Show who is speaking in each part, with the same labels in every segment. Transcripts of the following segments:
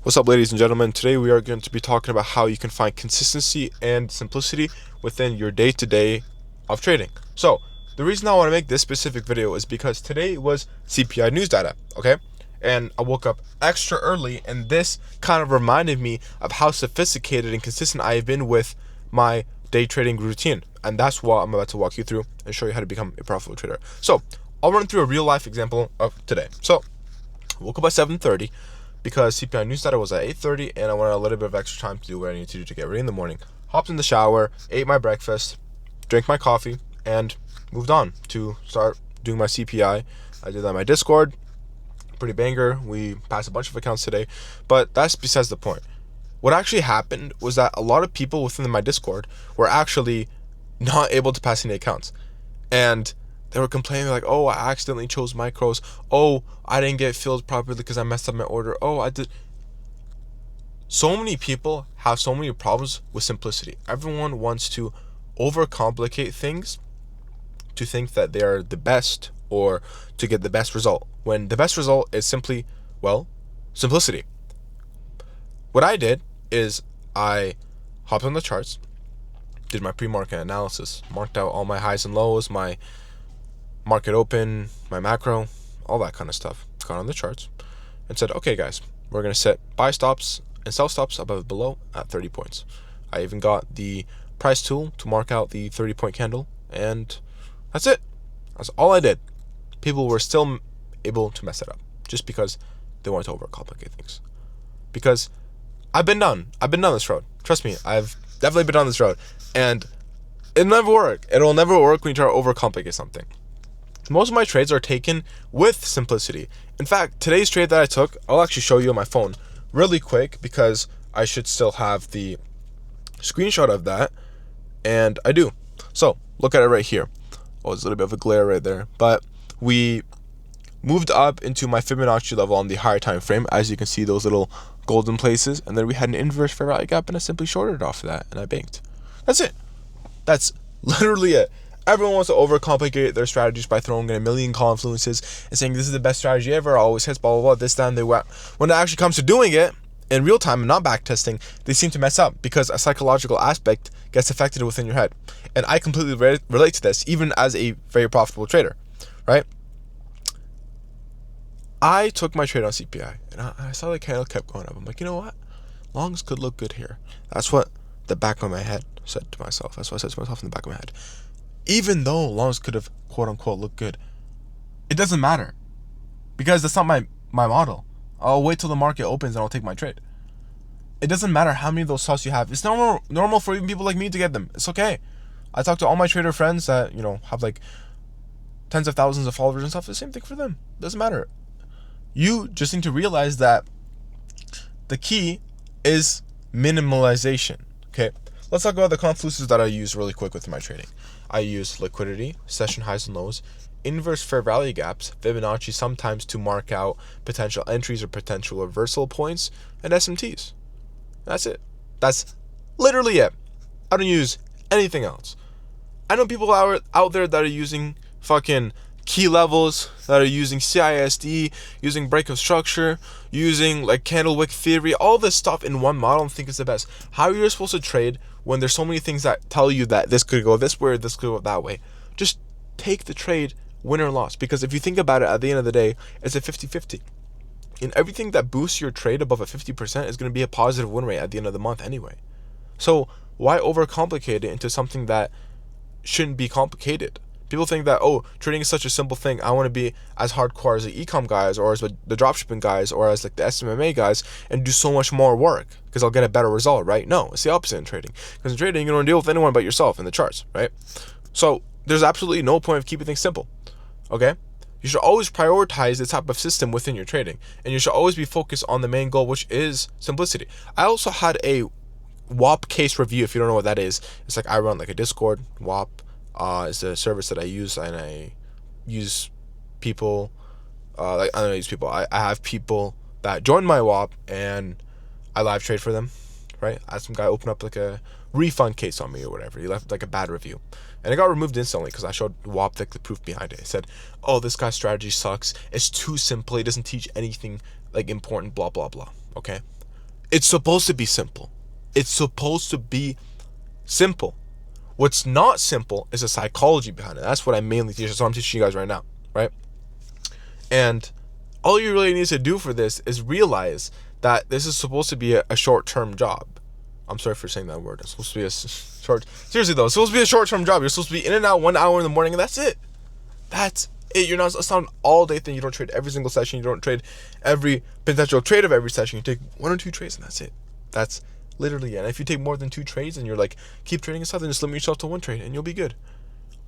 Speaker 1: What's up, ladies and gentlemen? Today we are going to be talking about how you can find consistency and simplicity within your day-to-day of trading. So, the reason I want to make this specific video is because today was CPI news data, okay? And I woke up extra early, and this kind of reminded me of how sophisticated and consistent I have been with my day trading routine. And that's what I'm about to walk you through and show you how to become a profitable trader. So, I'll run through a real-life example of today. So, I woke up at 7:30 because CPI news data was at 8:30, and I wanted a little bit of extra time to do what I need to do to get ready in the morning. Hopped in the shower, ate my breakfast, drank my coffee, and moved on to start doing my CPI. I did that on my Discord. Pretty banger. We passed a bunch of accounts today, but that's besides the point. What actually happened was that a lot of people within my Discord were actually not able to pass any accounts. And they were complaining like, oh, I accidentally chose micros. Oh, I didn't get filled properly because I messed up my order. Oh, I did. So many people have so many problems with simplicity. Everyone wants to overcomplicate things to think that they are the best or to get the best result, when the best result is simply, well, simplicity. What I did is I hopped on the charts, did my pre-market analysis, marked out all my highs and lows, my market open, my macro, all that kind of stuff. Got on the charts and said, okay guys, we're going to set buy stops and sell stops above and below at 30 points. I even got the price tool to mark out the 30-point candle, and that's it. That's all I did. People were still able to mess it up just because they wanted to overcomplicate things. Because I've been down this road. Trust me, I've definitely been down this road, and it'll never work. It'll never work when you try to overcomplicate something. Most of my trades are taken with simplicity. In fact, today's trade that I took, I'll actually show you on my phone really quick because I should still have the screenshot of that, and I do. So, look at it right here. Oh, there's a little bit of a glare right there, but we moved up into my Fibonacci level on the higher time frame. As you can see, those little golden places, and then we had an inverse fair value gap, and I simply shorted off of that, and I banked. That's it. That's literally it. Everyone wants to overcomplicate their strategies by throwing in a million confluences and saying this is the best strategy ever, always hits, blah, blah, blah, this, that, and they went. When it actually comes to doing it in real time and not backtesting, they seem to mess up because a psychological aspect gets affected within your head. And I completely relate to this, even as a very profitable trader, right? I took my trade on CPI, and I saw the candle kept going up. I'm like, you know what? Longs could look good here. That's what the back of my head said to myself. That's what I said to myself in the back of my head. Even though longs could have quote-unquote looked good, it doesn't matter because that's not my model. I'll wait till the market opens and I'll take my trade. It doesn't matter how many of those stocks you have. It's normal for even people like me to get them. It's okay. I talk to all my trader friends that, have like tens of thousands of followers and stuff. The same thing for them. It doesn't matter. You just need to realize that the key is minimalization. Okay, let's talk about the confluences that I use really quick with my trading. I use liquidity, session highs and lows, inverse fair value gaps, Fibonacci sometimes to mark out potential entries or potential reversal points, and SMTs. That's it. That's literally it. I don't use anything else. I know people out there that are using fucking key levels, that are using CISD, using break of structure, using like candle wick theory, all this stuff in one model and think it's the best. How are you supposed to trade when there's so many things that tell you that this could go this way or this could go that way? Just take the trade, win or loss, because if you think about it, at the end of the day, it's a 50-50. And everything that boosts your trade above a 50% is going to be a positive win rate at the end of the month anyway. So why overcomplicate it into something that shouldn't be complicated? People think that, oh, trading is such a simple thing. I want to be as hardcore as the ecom guys or as the dropshipping guys or as like the SMMA guys and do so much more work because I'll get a better result, right? No, it's the opposite in trading. Because in trading, you don't deal with anyone but yourself in the charts, right? So there's absolutely no point of keeping things simple, okay? You should always prioritize the type of system within your trading, and you should always be focused on the main goal, which is simplicity. I also had a WAP case review. If you don't know what that is, it's like I run like a Discord. WAP is a service that I use, and I use people. I have people that join my WAP, and I live trade for them. Right? I had some guy open up like a refund case on me or whatever. He left like a bad review, and it got removed instantly because I showed WAP the proof behind it. It said, "Oh, this guy's strategy sucks. It's too simple. He doesn't teach anything like important. Blah blah blah." Okay. It's supposed to be simple. It's supposed to be simple. What's not simple is the psychology behind it. That's what I mainly teach. That's what I'm teaching you guys right now, right? And all you really need to do for this is realize that this is supposed to be a short-term job. I'm sorry for saying that word. It's supposed to be a short... Seriously, though. It's supposed to be a short-term job. You're supposed to be in and out 1 hour in the morning, and that's it. That's it. You're not... It's not an all-day thing. You don't trade every single session. You don't trade every potential trade of every session. You take 1 or 2 trades, and that's it. That's literally it. And if you take more than 2 trades and you're like, keep trading and stuff, then just limit yourself to 1 trade, and you'll be good.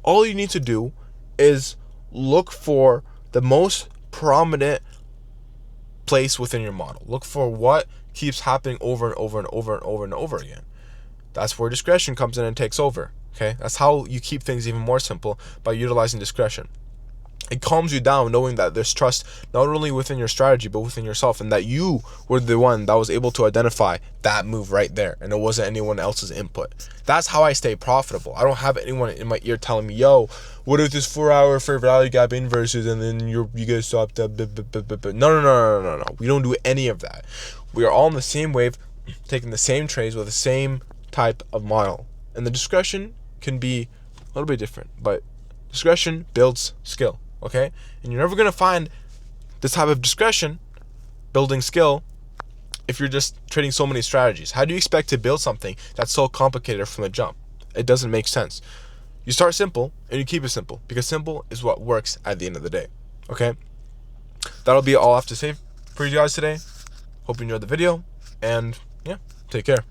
Speaker 1: All you need to do is look for the most prominent place within your model. Look for what keeps happening over and over and over and over and over again. That's where discretion comes in and takes over. Okay, that's how you keep things even more simple, by utilizing discretion. It calms you down knowing that there's trust not only within your strategy but within yourself, and that you were the one that was able to identify that move right there, and it wasn't anyone else's input. That's how I stay profitable. I don't have anyone in my ear telling me, yo, what if this 4-hour fair value gap inverses and then you guys stopped up? No. We don't do any of that. We are all on the same wave, taking the same trades with the same type of model. And the discretion can be a little bit different, but discretion builds skill. Okay? And you're never going to find this type of discretion building skill if you're just trading so many strategies. How do you expect to build something that's so complicated from the jump? It doesn't make sense. You start simple and you keep it simple, because simple is what works at the end of the day. Okay? That'll be all I have to say for you guys today. Hope you enjoyed the video, and yeah, take care.